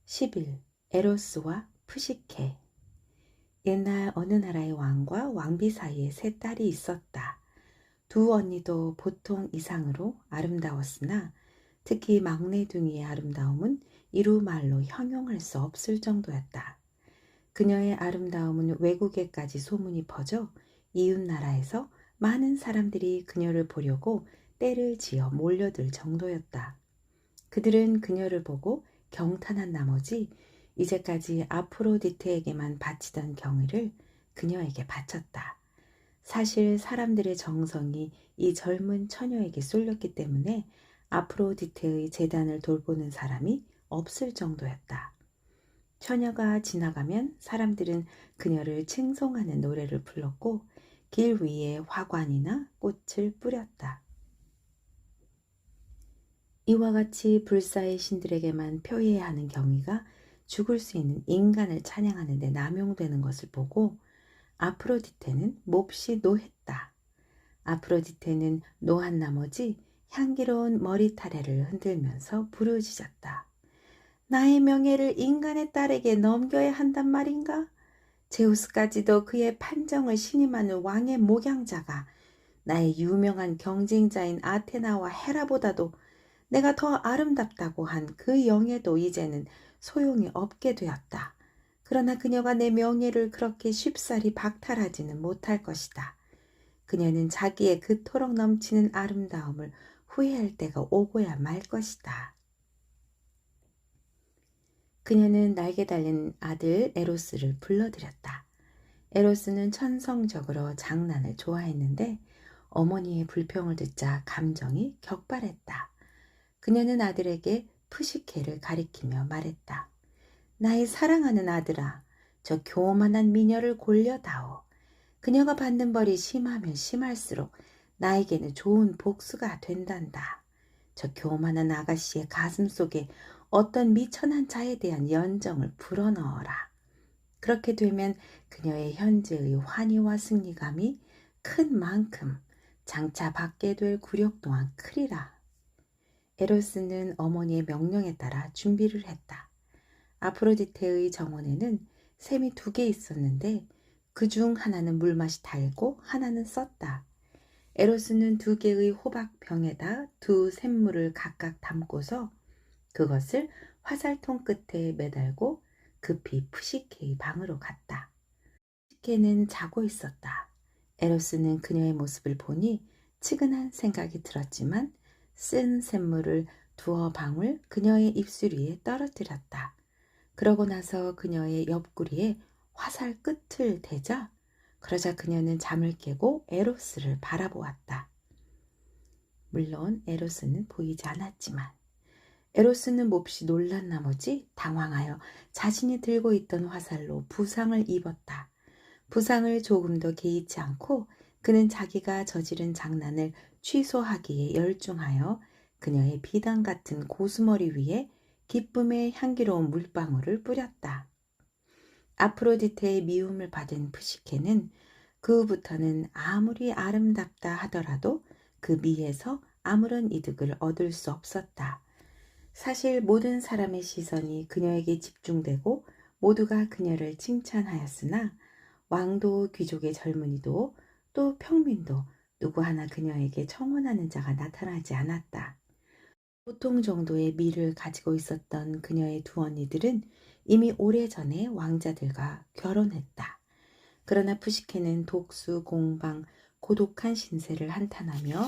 10일 에로스와 푸시케. 옛날 어느 나라의 왕과 왕비 사이에 세 딸이 있었다. 두 언니도 보통 이상으로 아름다웠으나 특히 막내둥이의 아름다움은 이루 말로 형용할 수 없을 정도였다. 그녀의 아름다움은 외국에까지 소문이 퍼져 이웃 나라에서 많은 사람들이 그녀를 보려고 떼를 지어 몰려들 정도였다. 그들은 그녀를 보고 경탄한 나머지 이제까지 아프로디테에게만 바치던 경의를 그녀에게 바쳤다. 사실 사람들의 정성이 이 젊은 처녀에게 쏠렸기 때문에 아프로디테의 재단을 돌보는 사람이 없을 정도였다. 처녀가 지나가면 사람들은 그녀를 칭송하는 노래를 불렀고 길 위에 화관이나 꽃을 뿌렸다. 이와 같이 불사의 신들에게만 표해야 하는 경의가 죽을 수 있는 인간을 찬양하는 데 남용되는 것을 보고 아프로디테는 몹시 노했다. 아프로디테는 노한 나머지 향기로운 머리타래를 흔들면서 부르짖었다. 나의 명예를 인간의 딸에게 넘겨야 한단 말인가? 제우스까지도 그의 판정을 신임하는 왕의 목양자가 나의 유명한 경쟁자인 아테나와 헤라보다도 내가 더 아름답다고 한 그 영예도 이제는 소용이 없게 되었다. 그러나 그녀가 내 명예를 그렇게 쉽사리 박탈하지는 못할 것이다. 그녀는 자기의 그토록 넘치는 아름다움을 후회할 때가 오고야 말 것이다. 그녀는 날개 달린 아들 에로스를 불러들였다. 에로스는 천성적으로 장난을 좋아했는데 어머니의 불평을 듣자 감정이 격발했다. 그녀는 아들에게 푸시케를 가리키며 말했다. 나의 사랑하는 아들아, 저 교만한 미녀를 골려다오. 그녀가 받는 벌이 심하면 심할수록 나에게는 좋은 복수가 된단다. 저 교만한 아가씨의 가슴 속에 어떤 미천한 자에 대한 연정을 불어넣어라. 그렇게 되면 그녀의 현재의 환희와 승리감이 큰 만큼 장차 받게 될 굴욕 또한 크리라. 에로스는 어머니의 명령에 따라 준비를 했다. 아프로디테의 정원에는 샘이 2개 있었는데 그 중 하나는 물맛이 달고 하나는 썼다. 에로스는 2개의 호박병에다 2 샘물을 각각 담고서 그것을 화살통 끝에 매달고 급히 푸시케의 방으로 갔다. 푸시케는 자고 있었다. 에로스는 그녀의 모습을 보니 측은한 생각이 들었지만 쓴 샘물을 2 방울 그녀의 입술 위에 떨어뜨렸다. 그러고 나서 그녀의 옆구리에 화살 끝을 대자 그러자 그녀는 잠을 깨고 에로스를 바라보았다. 물론 에로스는 보이지 않았지만 에로스는 몹시 놀란 나머지 당황하여 자신이 들고 있던 화살로 부상을 입었다. 부상을 조금도 개의치 않고 그는 자기가 저지른 장난을 취소하기에 열중하여 그녀의 비단 같은 고수머리 위에 기쁨의 향기로운 물방울을 뿌렸다. 아프로디테의 미움을 받은 푸시케는 그 후부터는 아무리 아름답다 하더라도 그 미에서 아무런 이득을 얻을 수 없었다. 사실 모든 사람의 시선이 그녀에게 집중되고 모두가 그녀를 칭찬하였으나 왕도 귀족의 젊은이도 또 평민도 누구 하나 그녀에게 청혼하는 자가 나타나지 않았다. 보통 정도의 미를 가지고 있었던 그녀의 2 언니들은 이미 오래전에 왕자들과 결혼했다. 그러나 푸시케는 독수, 공방, 고독한 신세를 한탄하며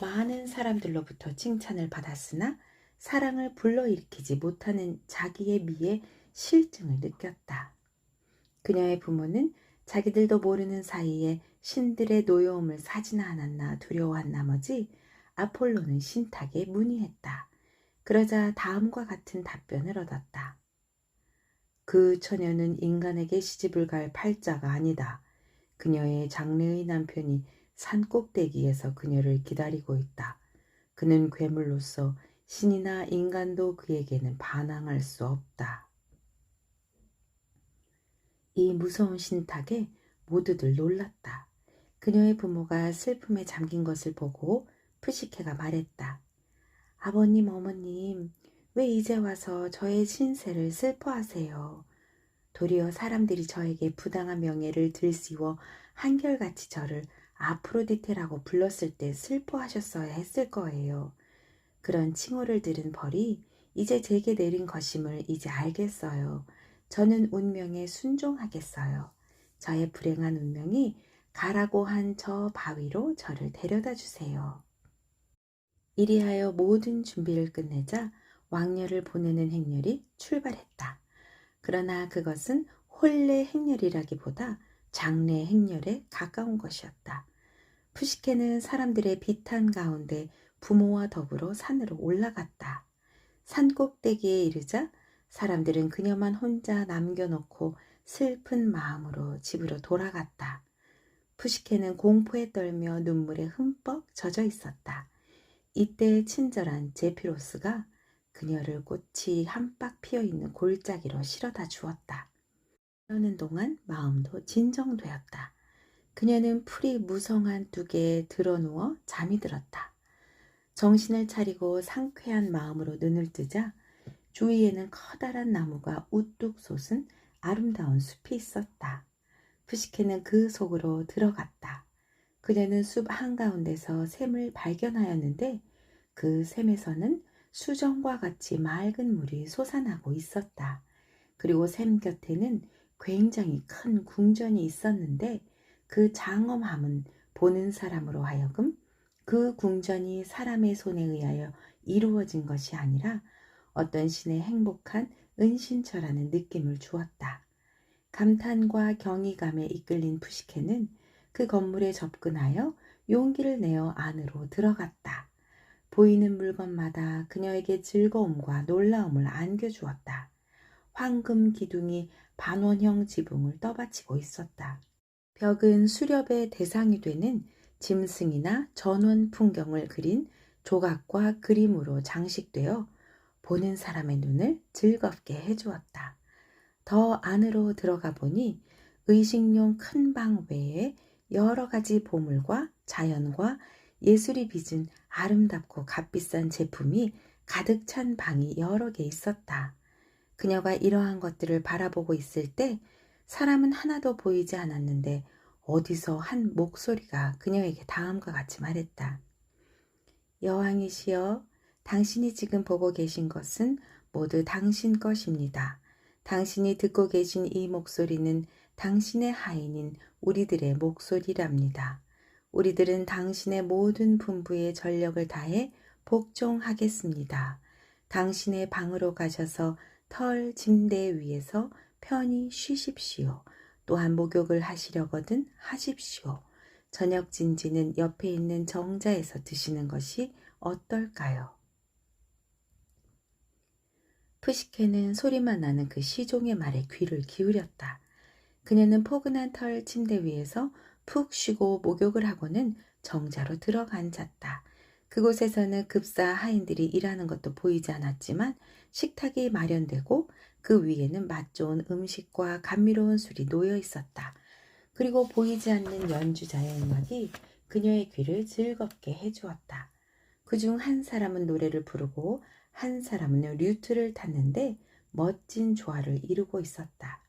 많은 사람들로부터 칭찬을 받았으나 사랑을 불러일으키지 못하는 자기의 미에 실증을 느꼈다. 그녀의 부모는 자기들도 모르는 사이에 신들의 노여움을 사지나 않았나 두려워한 나머지 아폴로는 신탁에 문의했다. 그러자 다음과 같은 답변을 얻었다. 그 처녀는 인간에게 시집을 갈 팔자가 아니다. 그녀의 장래의 남편이 산꼭대기에서 그녀를 기다리고 있다. 그는 괴물로서 신이나 인간도 그에게는 반항할 수 없다. 이 무서운 신탁에 모두들 놀랐다. 그녀의 부모가 슬픔에 잠긴 것을 보고 푸시케가 말했다. 아버님, 어머님, 왜 이제 와서 저의 신세를 슬퍼하세요? 도리어 사람들이 저에게 부당한 명예를 들씌워 한결같이 저를 아프로디테라고 불렀을 때 슬퍼하셨어야 했을 거예요. 그런 칭호를 들은 벌이 이제 제게 내린 것임을 이제 알겠어요. 저는 운명에 순종하겠어요. 저의 불행한 운명이 가라고 한 저 바위로 저를 데려다 주세요. 이리하여 모든 준비를 끝내자 왕녀를 보내는 행렬이 출발했다. 그러나 그것은 혼례 행렬이라기보다 장례 행렬에 가까운 것이었다. 푸시케는 사람들의 비탄 가운데 부모와 더불어 산으로 올라갔다. 산 꼭대기에 이르자 사람들은 그녀만 혼자 남겨놓고 슬픈 마음으로 집으로 돌아갔다. 푸시케는 공포에 떨며 눈물에 흠뻑 젖어 있었다. 이때 친절한 제피로스가 그녀를 꽃이 한박 피어있는 골짜기로 실어다 주었다. 그러는 동안 마음도 진정되었다. 그녀는 풀이 무성한 뚝에 드러누워 잠이 들었다. 정신을 차리고 상쾌한 마음으로 눈을 뜨자 주위에는 커다란 나무가 우뚝 솟은 아름다운 숲이 있었다. 푸시케는 그 속으로 들어갔다. 그녀는 숲 한가운데서 샘을 발견하였는데 그 샘에서는 수정과 같이 맑은 물이 솟아나고 있었다. 그리고 샘 곁에는 굉장히 큰 궁전이 있었는데 그 장엄함은 보는 사람으로 하여금 그 궁전이 사람의 손에 의하여 이루어진 것이 아니라 어떤 신의 행복한 은신처라는 느낌을 주었다. 감탄과 경이감에 이끌린 푸시케는 그 건물에 접근하여 용기를 내어 안으로 들어갔다. 보이는 물건마다 그녀에게 즐거움과 놀라움을 안겨주었다. 황금 기둥이 반원형 지붕을 떠받치고 있었다. 벽은 수렵의 대상이 되는 짐승이나 전원 풍경을 그린 조각과 그림으로 장식되어 보는 사람의 눈을 즐겁게 해주었다. 더 안으로 들어가 보니 의식용 큰 방 외에 여러 가지 보물과 자연과 예술이 빚은 아름답고 값비싼 제품이 가득 찬 방이 여러 개 있었다. 그녀가 이러한 것들을 바라보고 있을 때 사람은 하나도 보이지 않았는데 어디서 한 목소리가 그녀에게 다음과 같이 말했다. 여왕이시여, 당신이 지금 보고 계신 것은 모두 당신 것입니다. 당신이 듣고 계신 이 목소리는 당신의 하인인 우리들의 목소리랍니다. 우리들은 당신의 모든 분부에 전력을 다해 복종하겠습니다. 당신의 방으로 가셔서 털 침대 위에서 편히 쉬십시오. 또한 목욕을 하시려거든 하십시오. 저녁 진지는 옆에 있는 정자에서 드시는 것이 어떨까요? 푸시케는 소리만 나는 그 시종의 말에 귀를 기울였다. 그녀는 포근한 털 침대 위에서 푹 쉬고 목욕을 하고는 정자로 들어가 앉았다. 그곳에서는 급사 하인들이 일하는 것도 보이지 않았지만 식탁이 마련되고 그 위에는 맛 좋은 음식과 감미로운 술이 놓여 있었다. 그리고 보이지 않는 연주자의 음악이 그녀의 귀를 즐겁게 해주었다. 그중 한 사람은 노래를 부르고 한 사람은 류트를 탔는데 멋진 조화를 이루고 있었다.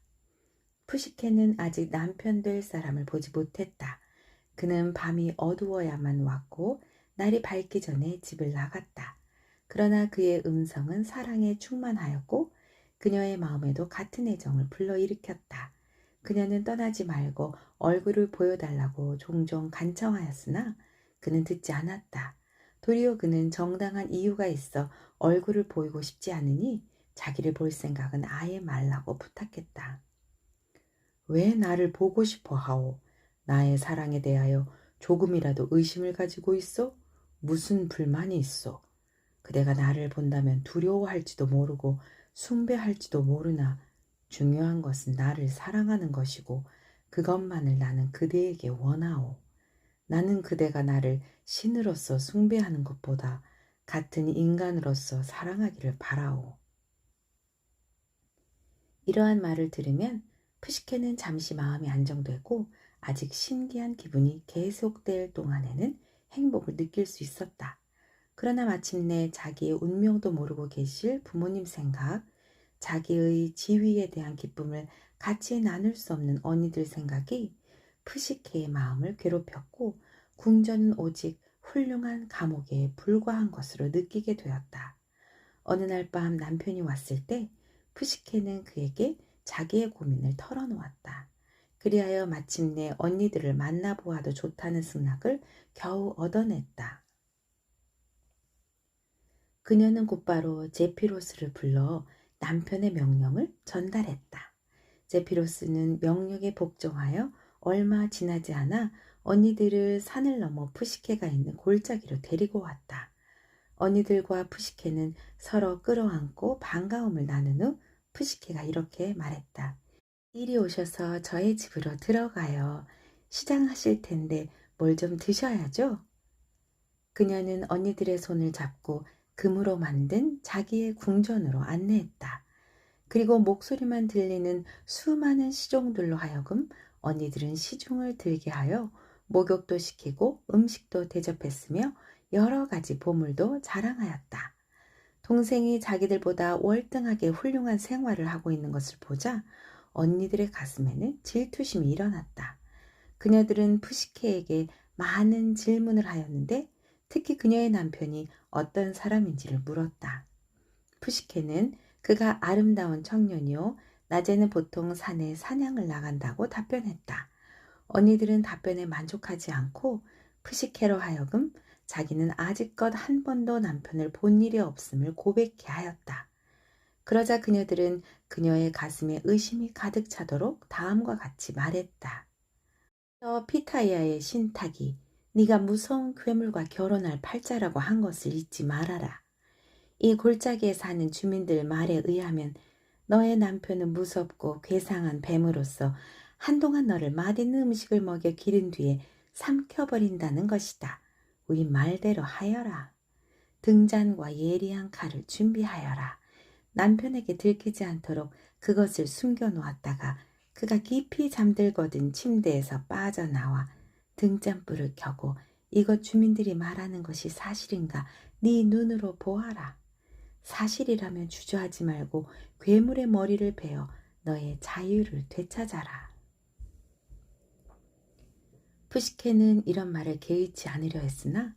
푸시케는 아직 남편 될 사람을 보지 못했다. 그는 밤이 어두워야만 왔고 날이 밝기 전에 집을 나갔다. 그러나 그의 음성은 사랑에 충만하였고 그녀의 마음에도 같은 애정을 불러일으켰다. 그녀는 떠나지 말고 얼굴을 보여달라고 종종 간청하였으나 그는 듣지 않았다. 도리어 그는 정당한 이유가 있어 얼굴을 보이고 싶지 않으니 자기를 볼 생각은 아예 말라고 부탁했다. 왜 나를 보고 싶어 하오? 나의 사랑에 대하여 조금이라도 의심을 가지고 있어? 무슨 불만이 있어? 그대가 나를 본다면 두려워할지도 모르고 숭배할지도 모르나 중요한 것은 나를 사랑하는 것이고 그것만을 나는 그대에게 원하오. 나는 그대가 나를 신으로서 숭배하는 것보다 같은 인간으로서 사랑하기를 바라오. 이러한 말을 들으면 푸시케는 잠시 마음이 안정되고 아직 신기한 기분이 계속될 동안에는 행복을 느낄 수 있었다. 그러나 마침내 자기의 운명도 모르고 계실 부모님 생각, 자기의 지위에 대한 기쁨을 같이 나눌 수 없는 언니들 생각이 푸시케의 마음을 괴롭혔고 궁전은 오직 훌륭한 감옥에 불과한 것으로 느끼게 되었다. 어느 날 밤 남편이 왔을 때 푸시케는 그에게 자기의 고민을 털어놓았다. 그리하여 마침내 언니들을 만나보아도 좋다는 승낙을 겨우 얻어냈다. 그녀는 곧바로 제피로스를 불러 남편의 명령을 전달했다. 제피로스는 명령에 복종하여 얼마 지나지 않아 언니들을 산을 넘어 푸시케가 있는 골짜기로 데리고 왔다. 언니들과 푸시케는 서로 끌어안고 반가움을 나눈 후 푸시케가 이렇게 말했다. 이리 오셔서 저의 집으로 들어가요. 시장하실 텐데 뭘 좀 드셔야죠. 그녀는 언니들의 손을 잡고 금으로 만든 자기의 궁전으로 안내했다. 그리고 목소리만 들리는 수많은 시종들로 하여금 언니들은 시중을 들게 하여 목욕도 시키고 음식도 대접했으며 여러 가지 보물도 자랑하였다. 동생이 자기들보다 월등하게 훌륭한 생활을 하고 있는 것을 보자 언니들의 가슴에는 질투심이 일어났다. 그녀들은 푸시케에게 많은 질문을 하였는데 특히 그녀의 남편이 어떤 사람인지를 물었다. 푸시케는 그가 아름다운 청년이요. 낮에는 보통 산에 사냥을 나간다고 답변했다. 언니들은 답변에 만족하지 않고 푸시케로 하여금 자기는 아직껏 한 번도 남편을 본 일이 없음을 고백해 하였다. 그러자 그녀들은 그녀의 가슴에 의심이 가득 차도록 다음과 같이 말했다. 저 피타이아의 신탁이 네가 무서운 괴물과 결혼할 팔자라고 한 것을 잊지 말아라. 이 골짜기에 사는 주민들 말에 의하면 너의 남편은 무섭고 괴상한 뱀으로서 한동안 너를 맛있는 음식을 먹여 기른 뒤에 삼켜버린다는 것이다. 우리 말대로 하여라. 등잔과 예리한 칼을 준비하여라. 남편에게 들키지 않도록 그것을 숨겨놓았다가 그가 깊이 잠들거든 침대에서 빠져나와 등잔불을 켜고 이것 주민들이 말하는 것이 사실인가 네 눈으로 보아라. 사실이라면 주저하지 말고 괴물의 머리를 베어 너의 자유를 되찾아라. 푸시케는 이런 말을 개의치 않으려 했으나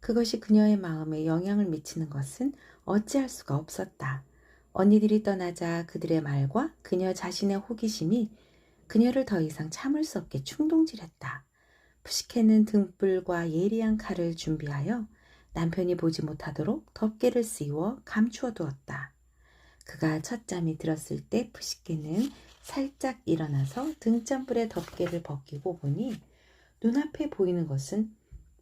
그것이 그녀의 마음에 영향을 미치는 것은 어찌할 수가 없었다. 언니들이 떠나자 그들의 말과 그녀 자신의 호기심이 그녀를 더 이상 참을 수 없게 충동질했다. 푸시케는 등불과 예리한 칼을 준비하여 남편이 보지 못하도록 덮개를 씌워 감추어 두었다. 그가 첫잠이 들었을 때 푸시케는 살짝 일어나서 등잔불의 덮개를 벗기고 보니 눈앞에 보이는 것은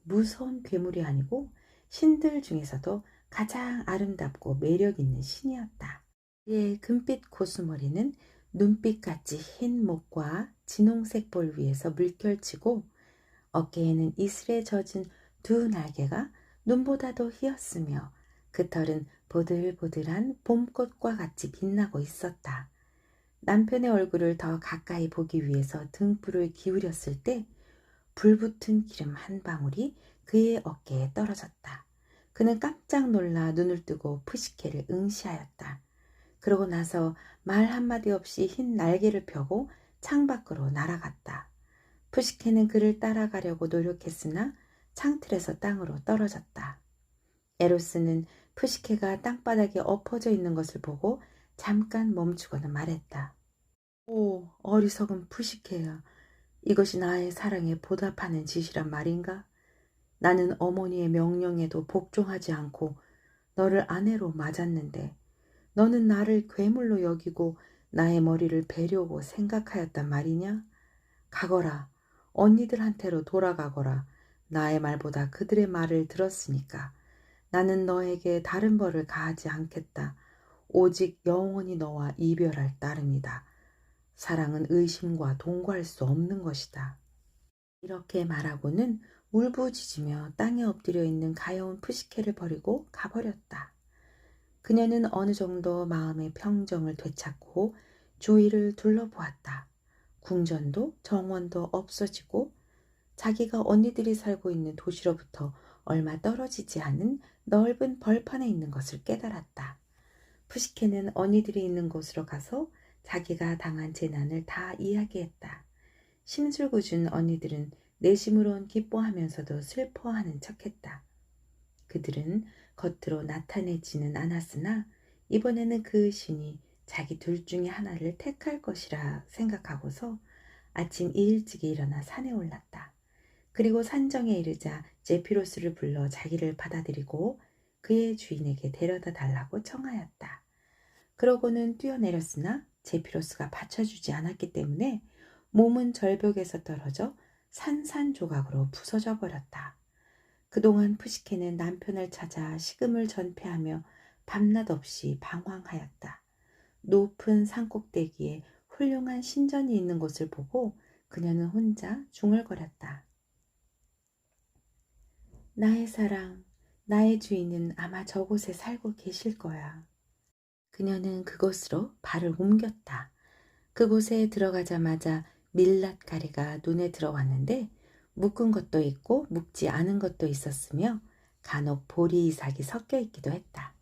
무서운 괴물이 아니고 신들 중에서도 가장 아름답고 매력 있는 신이었다. 그의 금빛 고수머리는 눈빛같이 흰 목과 진홍색 볼 위에서 물결치고 어깨에는 이슬에 젖은 두 날개가 눈보다도 희었으며 그 털은 보들보들한 봄꽃과 같이 빛나고 있었다. 남편의 얼굴을 더 가까이 보기 위해서 등불을 기울였을 때 불붙은 기름 한 방울이 그의 어깨에 떨어졌다. 그는 깜짝 놀라 눈을 뜨고 푸시케를 응시하였다. 그러고 나서 말 한마디 없이 흰 날개를 펴고 창밖으로 날아갔다. 푸시케는 그를 따라가려고 노력했으나 창틀에서 땅으로 떨어졌다. 에로스는 푸시케가 땅바닥에 엎어져 있는 것을 보고 잠깐 멈추고는 말했다. 오, 어리석은 푸시케야. 이것이 나의 사랑에 보답하는 짓이란 말인가? 나는 어머니의 명령에도 복종하지 않고 너를 아내로 맞았는데 너는 나를 괴물로 여기고 나의 머리를 베려고 생각하였단 말이냐? 가거라. 언니들한테로 돌아가거라. 나의 말보다 그들의 말을 들었으니까 나는 너에게 다른 벌을 가하지 않겠다. 오직 영원히 너와 이별할 따름이다. 사랑은 의심과 동거할 수 없는 것이다. 이렇게 말하고는 울부짖으며 땅에 엎드려 있는 가여운 푸시케를 버리고 가버렸다. 그녀는 어느 정도 마음의 평정을 되찾고 주위를 둘러보았다. 궁전도 정원도 없어지고 자기가 언니들이 살고 있는 도시로부터 얼마 떨어지지 않은 넓은 벌판에 있는 것을 깨달았다. 푸시케는 언니들이 있는 곳으로 가서 자기가 당한 재난을 다 이야기했다. 심술궂은 언니들은 내심으론 기뻐하면서도 슬퍼하는 척했다. 그들은 겉으로 나타내지는 않았으나 이번에는 그 신이 자기 둘 중에 하나를 택할 것이라 생각하고서 아침 일찍이 일어나 산에 올랐다. 그리고 산정에 이르자 제피로스를 불러 자기를 받아들이고 그의 주인에게 데려다 달라고 청하였다. 그러고는 뛰어내렸으나 제피로스가 받쳐주지 않았기 때문에 몸은 절벽에서 떨어져 산산조각으로 부서져 버렸다. 그동안 푸시케는 남편을 찾아 식음을 전폐하며 밤낮 없이 방황하였다. 높은 산꼭대기에 훌륭한 신전이 있는 곳을 보고 그녀는 혼자 중얼거렸다. 나의 사랑, 나의 주인은 아마 저곳에 살고 계실 거야. 그녀는 그곳으로 발을 옮겼다. 그곳에 들어가자마자 밀랏가리가 눈에 들어왔는데 묶은 것도 있고 묶지 않은 것도 있었으며 간혹 보리 이삭이 섞여 있기도 했다.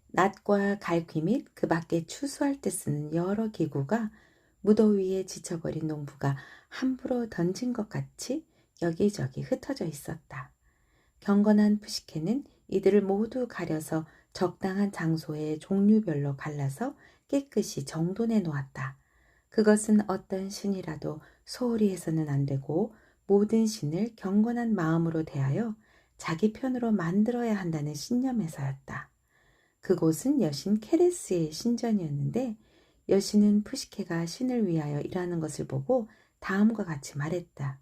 낫과 갈퀴 및 그 밖에 추수할 때 쓰는 여러 기구가 무더위에 지쳐버린 농부가 함부로 던진 것 같이 여기저기 흩어져 있었다. 경건한 푸시케는 이들을 모두 가려서 적당한 장소에 종류별로 갈라서 깨끗이 정돈해 놓았다. 그것은 어떤 신이라도 소홀히 해서는 안 되고 모든 신을 경건한 마음으로 대하여 자기 편으로 만들어야 한다는 신념에서였다. 그곳은 여신 케레스의 신전이었는데 여신은 푸시케가 신을 위하여 일하는 것을 보고 다음과 같이 말했다.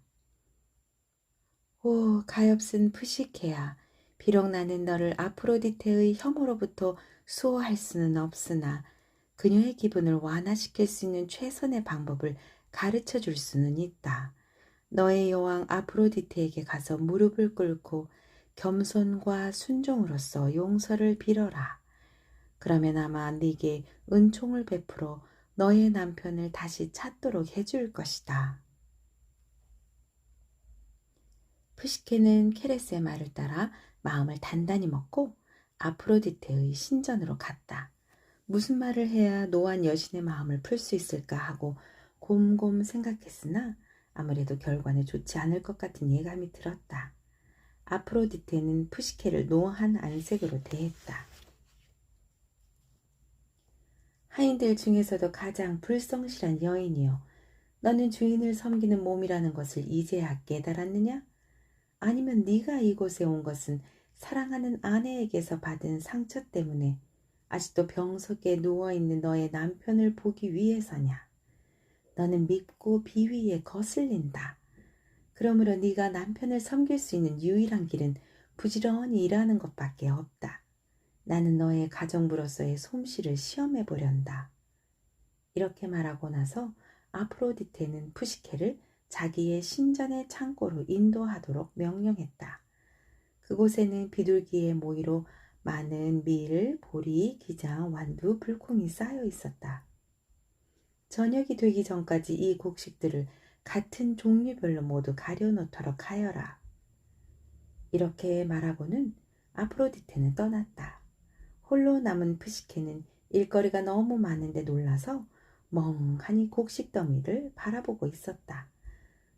오, 가엾은 푸시케야. 비록 나는 너를 아프로디테의 혐오로부터 수호할 수는 없으나 그녀의 기분을 완화시킬 수 있는 최선의 방법을 가르쳐 줄 수는 있다. 너의 여왕 아프로디테에게 가서 무릎을 꿇고 겸손과 순종으로써 용서를 빌어라. 그러면 아마 네게 은총을 베풀어 너의 남편을 다시 찾도록 해줄 것이다. 푸시케는 케레스의 말을 따라 마음을 단단히 먹고 아프로디테의 신전으로 갔다. 무슨 말을 해야 노한 여신의 마음을 풀 수 있을까 하고 곰곰 생각했으나 아무래도 결과는 좋지 않을 것 같은 예감이 들었다. 아프로디테는 푸시케를 노한 안색으로 대했다. 하인들 중에서도 가장 불성실한 여인이여, 너는 주인을 섬기는 몸이라는 것을 이제야 깨달았느냐? 아니면 네가 이곳에 온 것은 사랑하는 아내에게서 받은 상처 때문에 아직도 병석에 누워있는 너의 남편을 보기 위해서냐? 너는 밉고 비위에 거슬린다. 그러므로 네가 남편을 섬길 수 있는 유일한 길은 부지런히 일하는 것밖에 없다. 나는 너의 가정부로서의 솜씨를 시험해 보련다. 이렇게 말하고 나서 아프로디테는 푸시케를 자기의 신전의 창고로 인도하도록 명령했다. 그곳에는 비둘기의 모이로 많은 밀, 보리, 기장, 완두, 불콩이 쌓여 있었다. 저녁이 되기 전까지 이 곡식들을 같은 종류별로 모두 가려놓도록 하여라. 이렇게 말하고는 아프로디테는 떠났다. 홀로 남은 푸시케는 일거리가 너무 많은데 놀라서 멍하니 곡식 더미를 바라보고 있었다.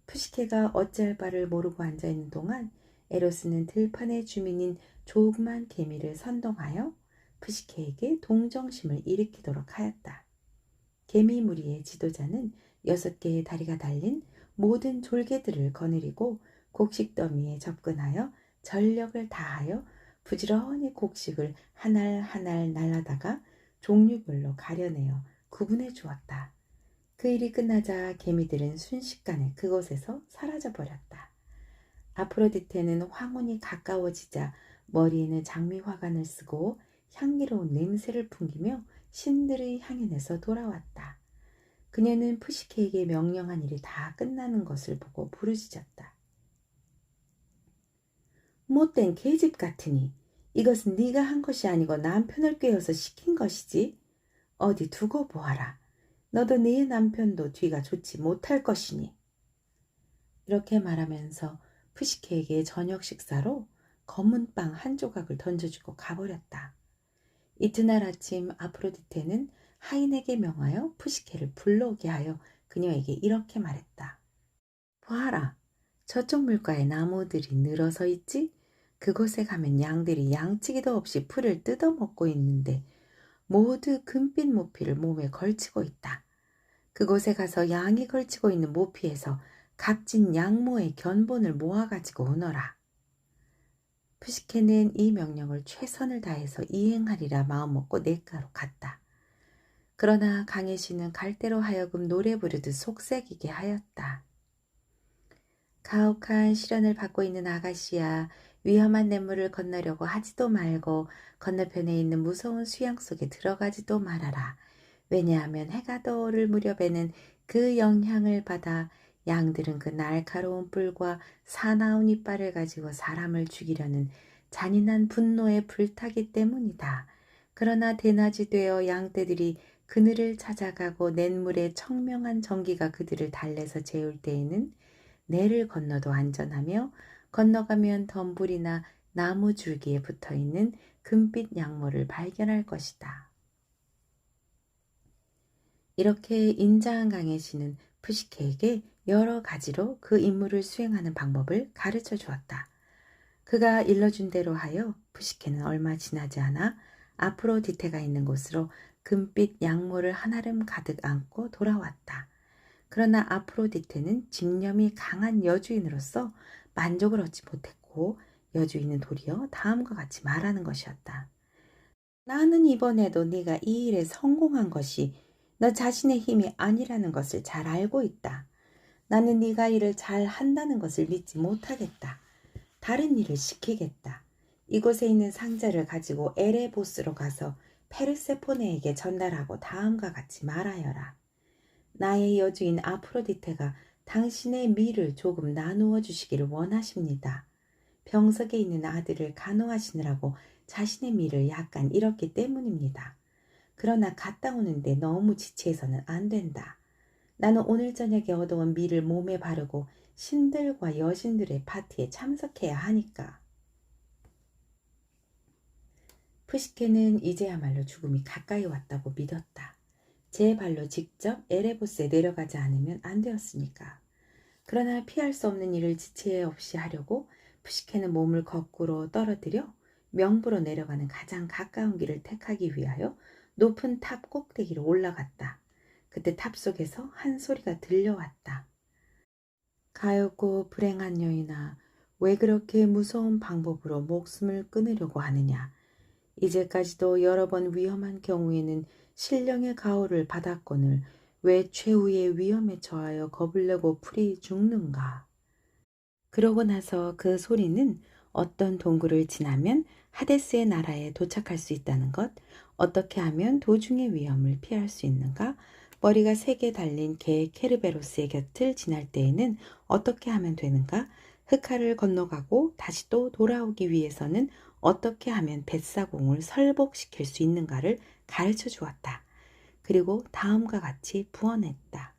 푸시케가 어찌할 바를 모르고 앉아있는 동안 에로스는 들판의 주민인 조그만 개미를 선동하여 푸시케에게 동정심을 일으키도록 하였다. 개미 무리의 지도자는 6개의 다리가 달린 모든 졸개들을 거느리고 곡식 더미에 접근하여 전력을 다하여 부지런히 곡식을 한 알 한 알 날라다가 종류별로 가려내어 구분해 주었다. 그 일이 끝나자 개미들은 순식간에 그곳에서 사라져 버렸다. 아프로디테는 황혼이 가까워지자 머리에는 장미화관을 쓰고 향기로운 냄새를 풍기며 신들의 향연에서 돌아왔다. 그녀는 푸시케에게 명령한 일이 다 끝나는 것을 보고 부르짖었다. 못된 계집 같으니 이것은 네가 한 것이 아니고 남편을 꾀어서 시킨 것이지. 어디 두고 보아라. 너도 네 남편도 뒤가 좋지 못할 것이니. 이렇게 말하면서 푸시케에게 저녁 식사로 검은 빵 한 조각을 던져주고 가버렸다. 이튿날 아침 아프로디테는 하인에게 명하여 푸시케를 불러오게 하여 그녀에게 이렇게 말했다. 보아라, 저쪽 물가에 나무들이 늘어서 있지? 그곳에 가면 양들이 양치기도 없이 풀을 뜯어먹고 있는데 모두 금빛 모피를 몸에 걸치고 있다. 그곳에 가서 양이 걸치고 있는 모피에서 값진 양모의 견본을 모아가지고 오너라. 푸시케는 이 명령을 최선을 다해서 이행하리라 마음먹고 냇가로 갔다. 그러나 강혜씨는 갈대로 하여금 노래 부르듯 속삭이게 하였다. 가혹한 시련을 받고 있는 아가씨야, 위험한 냇물을 건너려고 하지도 말고 건너편에 있는 무서운 수양 속에 들어가지도 말아라. 왜냐하면 해가 떠오를 무렵에는 그 영향을 받아 양들은 그 날카로운 뿔과 사나운 이빨을 가지고 사람을 죽이려는 잔인한 분노에 불타기 때문이다. 그러나 대낮이 되어 양떼들이 그늘을 찾아가고 냇물의 청명한 전기가 그들을 달래서 재울 때에는 내를 건너도 안전하며 건너가면 덤불이나 나무 줄기에 붙어있는 금빛 양모를 발견할 것이다. 이렇게 인자한 강혜씨는 푸시케에게 여러 가지로 그 임무를 수행하는 방법을 가르쳐 주었다. 그가 일러준 대로 하여 푸시케는 얼마 지나지 않아 아프로디테가 있는 곳으로 금빛 양모를 한아름 가득 안고 돌아왔다. 그러나 아프로디테는 집념이 강한 여주인으로서 만족을 얻지 못했고 여주인은 도리어 다음과 같이 말하는 것이었다. 나는 이번에도 네가 이 일에 성공한 것이 너 자신의 힘이 아니라는 것을 잘 알고 있다. 나는 네가 일을 잘 한다는 것을 믿지 못하겠다. 다른 일을 시키겠다. 이곳에 있는 상자를 가지고 에레보스로 가서 페르세포네에게 전달하고 다음과 같이 말하여라. 나의 여주인 아프로디테가 당신의 미를 조금 나누어 주시기를 원하십니다. 병석에 있는 아들을 간호하시느라고 자신의 미를 약간 잃었기 때문입니다. 그러나 갔다 오는데 너무 지체해서는 안 된다. 나는 오늘 저녁에 얻어온 미를 몸에 바르고 신들과 여신들의 파티에 참석해야 하니까. 푸시케는 이제야말로 죽음이 가까이 왔다고 믿었다. 제 발로 직접 에레보스에 내려가지 않으면 안 되었으니까. 그러나 피할 수 없는 일을 지체 없이 하려고 푸시케는 몸을 거꾸로 떨어뜨려 명부로 내려가는 가장 가까운 길을 택하기 위하여 높은 탑 꼭대기로 올라갔다. 그때 탑 속에서 한 소리가 들려왔다. 가엾고 불행한 여인아, 왜 그렇게 무서운 방법으로 목숨을 끊으려고 하느냐. 이제까지도 여러 번 위험한 경우에는 신령의 가호를 받았거늘 왜 최후의 위험에 처하여 겁을 내고 풀이 죽는가. 그러고 나서 그 소리는 어떤 동굴을 지나면 하데스의 나라에 도착할 수 있다는 것, 어떻게 하면 도중의 위험을 피할 수 있는가, 머리가 3개 달린 개 케르베로스의 곁을 지날 때에는 어떻게 하면 되는가, 흑하를 건너가고 다시 또 돌아오기 위해서는 어떻게 하면 뱃사공을 설복시킬 수 있는가를 가르쳐 주었다. 그리고 다음과 같이 부언했다.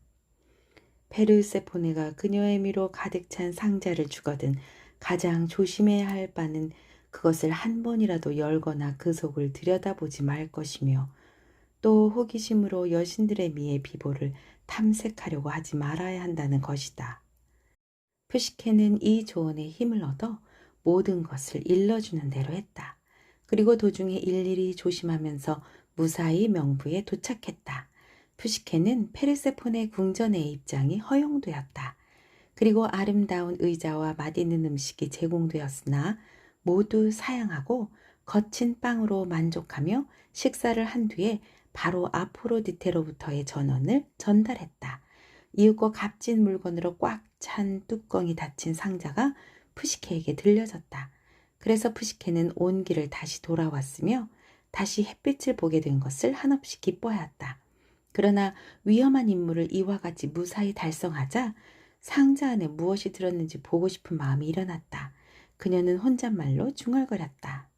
페르세포네가 그녀의 미로 가득 찬 상자를 주거든 가장 조심해야 할 바는 그것을 한 번이라도 열거나 그 속을 들여다보지 말 것이며 또 호기심으로 여신들의 미의 비보를 탐색하려고 하지 말아야 한다는 것이다. 푸시케는 이 조언에 힘을 얻어 모든 것을 일러주는 대로 했다. 그리고 도중에 일일이 조심하면서 무사히 명부에 도착했다. 푸시케는 페르세폰의 궁전의 입장이 허용되었다. 그리고 아름다운 의자와 맛있는 음식이 제공되었으나 모두 사양하고 거친 빵으로 만족하며 식사를 한 뒤에 바로 아프로디테로부터의 전원을 전달했다. 이윽고 값진 물건으로 꽉 찬 뚜껑이 닫힌 상자가 푸시케에게 들려졌다. 그래서 푸시케는 온 길을 다시 돌아왔으며 다시 햇빛을 보게 된 것을 한없이 기뻐하였다. 그러나 위험한 임무를 이와 같이 무사히 달성하자 상자 안에 무엇이 들었는지 보고 싶은 마음이 일어났다. 그녀는 혼잣말로 중얼거렸다.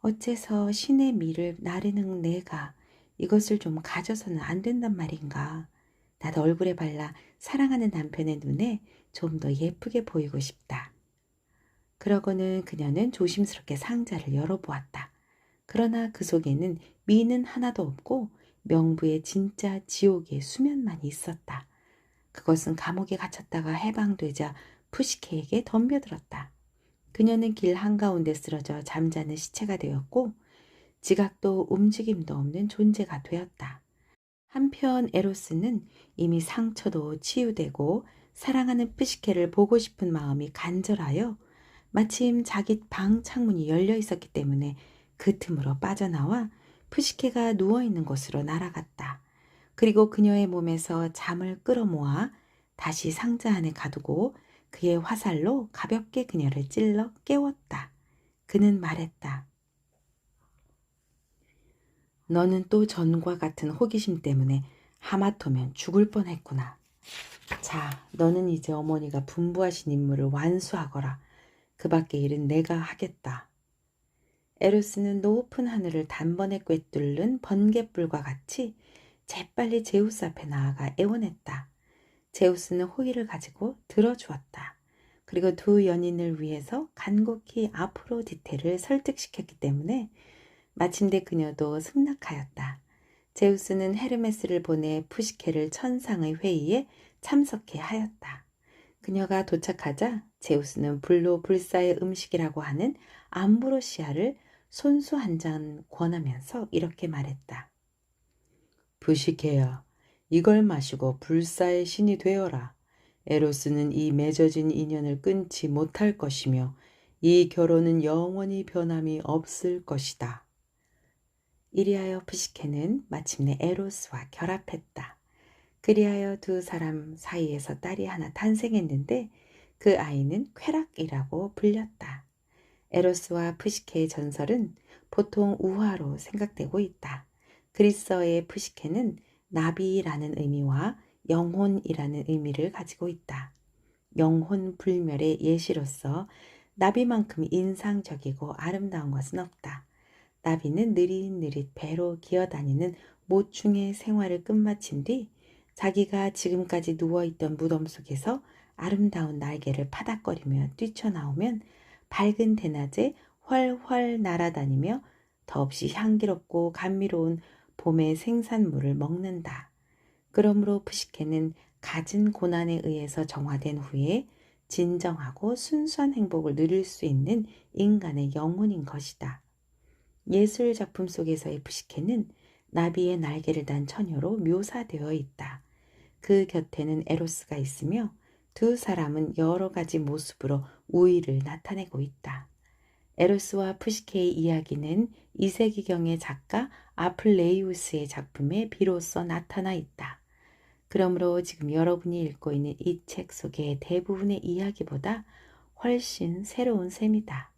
어째서 신의 미를 나르는 내가 이것을 좀 가져서는 안 된단 말인가. 나도 얼굴에 발라 사랑하는 남편의 눈에 좀 더 예쁘게 보이고 싶다. 그러고는 그녀는 조심스럽게 상자를 열어보았다. 그러나 그 속에는 미는 하나도 없고 명부의 진짜 지옥의 수면만 있었다. 그것은 감옥에 갇혔다가 해방되자 푸시케에게 덤벼들었다. 그녀는 길 한가운데 쓰러져 잠자는 시체가 되었고 지각도 움직임도 없는 존재가 되었다. 한편 에로스는 이미 상처도 치유되고 사랑하는 푸시케를 보고 싶은 마음이 간절하여 마침 자기 방 창문이 열려 있었기 때문에 그 틈으로 빠져나와 푸시케가 누워있는 곳으로 날아갔다. 그리고 그녀의 몸에서 잠을 끌어모아 다시 상자 안에 가두고 그의 화살로 가볍게 그녀를 찔러 깨웠다. 그는 말했다. 너는 또 전과 같은 호기심 때문에 하마터면 죽을 뻔했구나. 자, 너는 이제 어머니가 분부하신 임무를 완수하거라. 그 밖의 일은 내가 하겠다. 에로스는 높은 하늘을 단번에 꿰뚫는 번갯불과 같이 재빨리 제우스 앞에 나아가 애원했다. 제우스는 호의를 가지고 들어주었다. 그리고 두 연인을 위해서 간곡히 아프로디테를 설득시켰기 때문에 마침내 그녀도 승낙하였다. 제우스는 헤르메스를 보내 푸시케를 천상의 회의에 참석해 하였다. 그녀가 도착하자 제우스는 불로 불사의 음식이라고 하는 암브로시아를 손수 한 잔 권하면서 이렇게 말했다. 푸시케야, 이걸 마시고 불사의 신이 되어라. 에로스는 이 맺어진 인연을 끊지 못할 것이며 이 결혼은 영원히 변함이 없을 것이다. 이리하여 푸시케는 마침내 에로스와 결합했다. 그리하여 두 사람 사이에서 딸이 하나 탄생했는데 그 아이는 쾌락이라고 불렸다. 에로스와 푸시케의 전설은 보통 우화로 생각되고 있다. 그리스어의 푸시케는 나비라는 의미와 영혼이라는 의미를 가지고 있다. 영혼 불멸의 예시로서 나비만큼 인상적이고 아름다운 것은 없다. 나비는 느릿느릿 배로 기어다니는 모충의 생활을 끝마친 뒤 자기가 지금까지 누워있던 무덤 속에서 아름다운 날개를 파닥거리며 뛰쳐나오면 밝은 대낮에 훨훨 날아다니며 더없이 향기롭고 감미로운 봄의 생산물을 먹는다. 그러므로 푸시케는 갖은 고난에 의해서 정화된 후에 진정하고 순수한 행복을 누릴 수 있는 인간의 영혼인 것이다. 예술 작품 속에서의 푸시케는 나비의 날개를 단 처녀로 묘사되어 있다. 그 곁에는 에로스가 있으며 두 사람은 여러 가지 모습으로 우위를 나타내고 있다. 에로스와 푸시케의 이야기는 2세기경의 작가 아플레이우스의 작품에 비로소 나타나 있다. 그러므로 지금 여러분이 읽고 있는 이 책 속의 대부분의 이야기보다 훨씬 새로운 셈이다.